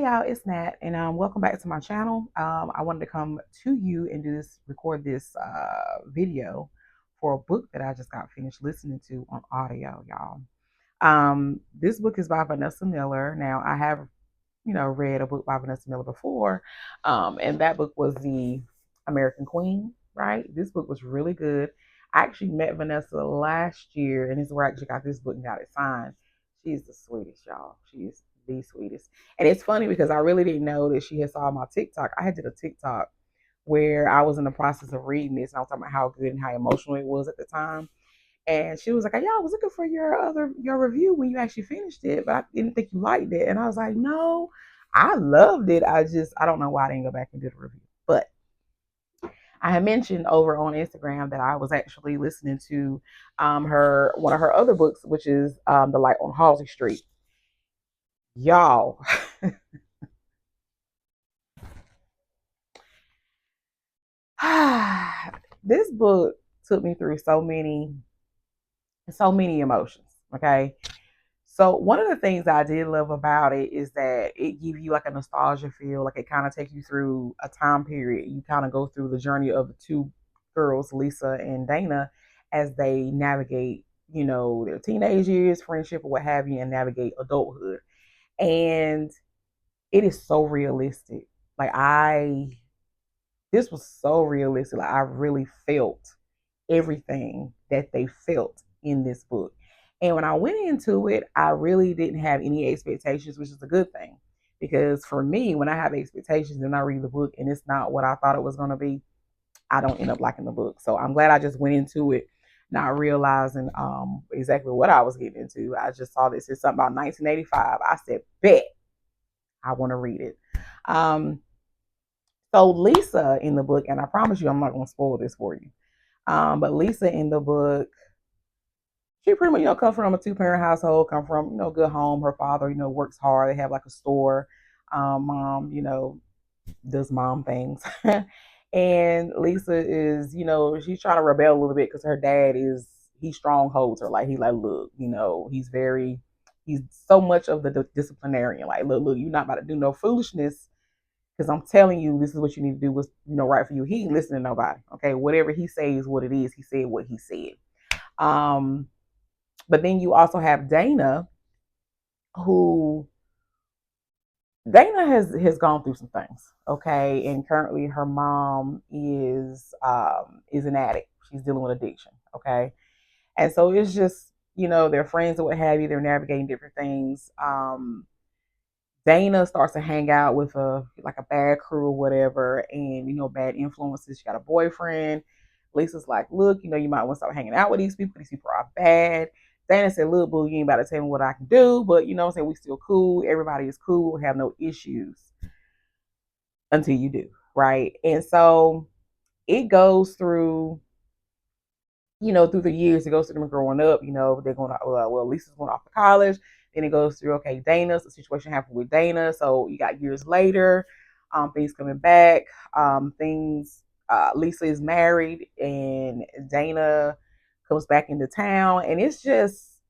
y'all, it's Nat, and welcome back to my channel. I wanted to come to you and record this video for a book that I just got finished listening to on audio, y'all. This book is by Vanessa Miller. Now, I have, read a book by Vanessa Miller before, and that book was The American Queen, right? This book was really good. I actually met Vanessa last year, and this is where I actually got this book and got it signed. She's the sweetest, y'all. She is the sweetest. And it's funny because I really didn't know that she had saw my TikTok. I had did a TikTok where I was in the process of reading this, and I was talking about how good and how emotional it was at the time. And she was like, "Yeah, I was looking for your review when you actually finished it, but I didn't think you liked it." And I was like, "No, I loved it. I don't know why I didn't go back and do the review." But I had mentioned over on Instagram that I was actually listening to her one of her other books, which is The Light on Halsey Street. Y'all, this book took me through so many emotions. Okay. So one of the things I did love about it is that it gives you like a nostalgia feel, like it kind of takes you through a time period. You kind of go through the journey of the two girls, Lisa and Dana, as they navigate, their teenage years, friendship, or what have you, and navigate adulthood. And it is so realistic. Like this was so realistic. Like I really felt everything that they felt in this book. And when I went into it, I really didn't have any expectations, which is a good thing. Because for me, when I have expectations and I read the book and it's not what I thought it was going to be, I don't end up liking the book. So I'm glad I just went into it not realizing exactly what I was getting into. I just saw this is something about 1985. I said, bet I want to read it. Um, so Lisa in the book, and I promise you I'm not going to spoil this for you. But Lisa in the book, she pretty much, come from a two-parent household, come from, good home. Her father, works hard. They have like a store. Mom, does mom things. And Lisa is, she's trying to rebel a little bit because her dad he strongholds her. Like, look, he's so much of the disciplinarian. Like, look, you're not about to do no foolishness because I'm telling you, this is what you need to do. What's, right for you. He ain't listening to nobody. Okay. Whatever he says, what it is, he said what he said. Um, but then you also have who Dana has gone through some things, okay, and currently her mom is an addict. She's dealing with addiction, okay, and so it's just they're friends or what have you. They're navigating different things. Dana starts to hang out with a bad crew or whatever, and bad influences. She got a boyfriend. Lisa's like, look, you might want to stop hanging out with these people. These people are bad. Dana said, look, boo, you ain't about to tell me what I can do, but what I'm saying, we still cool. Everybody is cool. We have no issues until you do, right? And so it goes through, through the years. It goes through them growing up. They're going to, Lisa's going off to college. Then it goes through, okay, Dana's the situation happened with Dana. So you got years later, things coming back, Lisa is married and Dana comes back into town. And it's just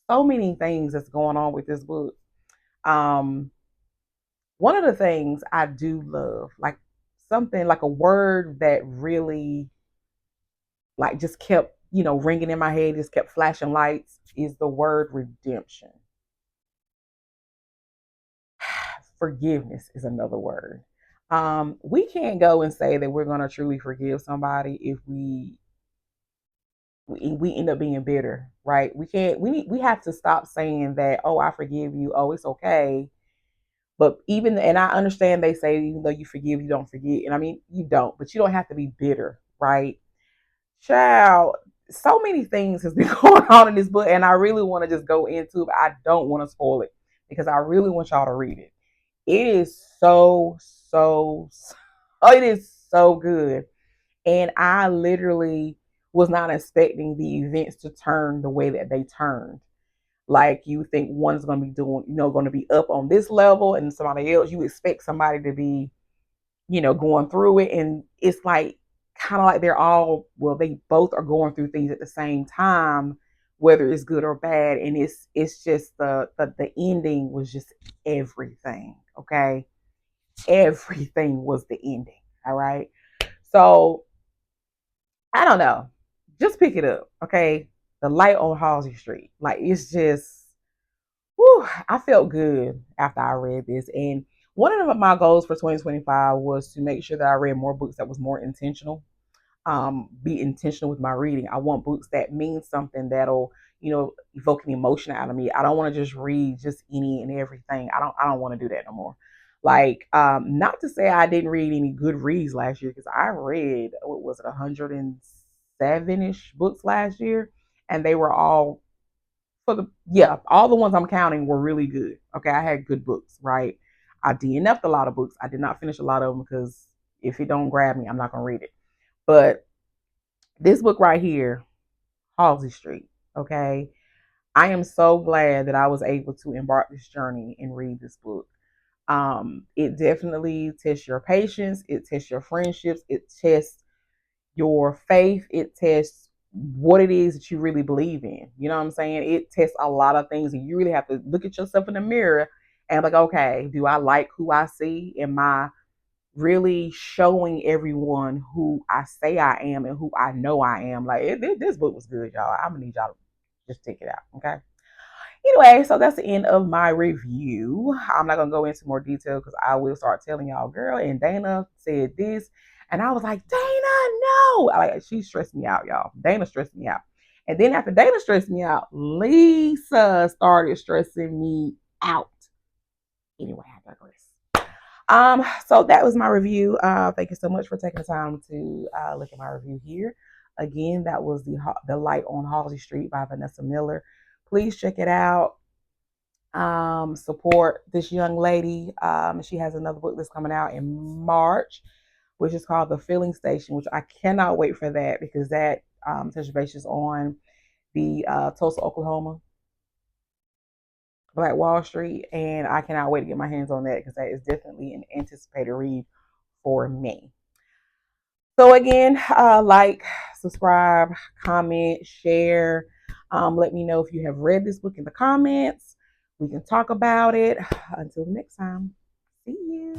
so many things that's going on with this book. One of the things I do love, like something like a word that really like just kept, ringing in my head, just kept flashing lights, is the word redemption. Forgiveness is another word. We can't go and say that we're going to truly forgive somebody if we end up being bitter, right? We can't. We have to stop saying that. Oh, I forgive you. Oh, it's okay. But and I understand they say even though you forgive, you don't forget. And I mean, you don't, but you don't have to be bitter, right? Child, so many things has been going on in this book, and I really want to just go into it, but I don't want to spoil it because I really want y'all to read it. It is it is so good. And I literally was not expecting the events to turn the way that they turned. Like you think one's going to be doing, going to be up on this level and somebody else, you expect somebody to be, going through it. And it's like, kind of like they both are going through things at the same time, whether it's good or bad. And it's just the ending was just everything. Okay. Everything was the ending. All right. So I don't know. Just pick it up. Okay. The Light on Halsey Street. Like it's just whew, I felt good after I read this. And one of my goals for 2025 was to make sure that I read more books that was more intentional. Be intentional with my reading. I want books that mean something that'll, evoke an emotion out of me. I don't want to just read just any and everything. I don't want to do that no more. Like, not to say I didn't read any good reads last year, because I read, what was it, 107-ish books last year, and they were all all the ones I'm counting were really good. Okay, I had good books, right? I DNF'd a lot of books. I did not finish a lot of them because if it don't grab me, I'm not gonna read it. But this book right here, Halsey Street, okay, I am so glad that I was able to embark this journey and read this book. It definitely tests your patience, it tests your friendships, it tests your faith, it tests what it is that you really believe in. You know what I'm saying? It tests a lot of things, and you really have to look at yourself in the mirror and like, okay, do I like who I see? Am I really showing everyone who I say I am and who I know I am? Like this book was good, y'all. I'm gonna need y'all to just check it out, okay? Anyway, so that's the end of my review. I'm not gonna go into more detail because I will start telling y'all, girl, and Dana said this, and I was like, Dana, no, like she stressed me out, y'all. Dana stressed me out, and then after Dana stressed me out, Lisa started stressing me out. Anyway, I digress. So that was my review. Thank you so much for taking the time to look at my review here. Again, that was the Light on Halsey Street by Vanessa Miller. Please check it out. Support this young lady. She has another book that's coming out in March, which is called The Filling Station, which I cannot wait for that, because that touches bases on the Tulsa, Oklahoma Black Wall Street, and I cannot wait to get my hands on that, because that is definitely an anticipated read for me. So again, like, subscribe, comment, share. Let me know if you have read this book in the comments. We can talk about it. Until next time, see you.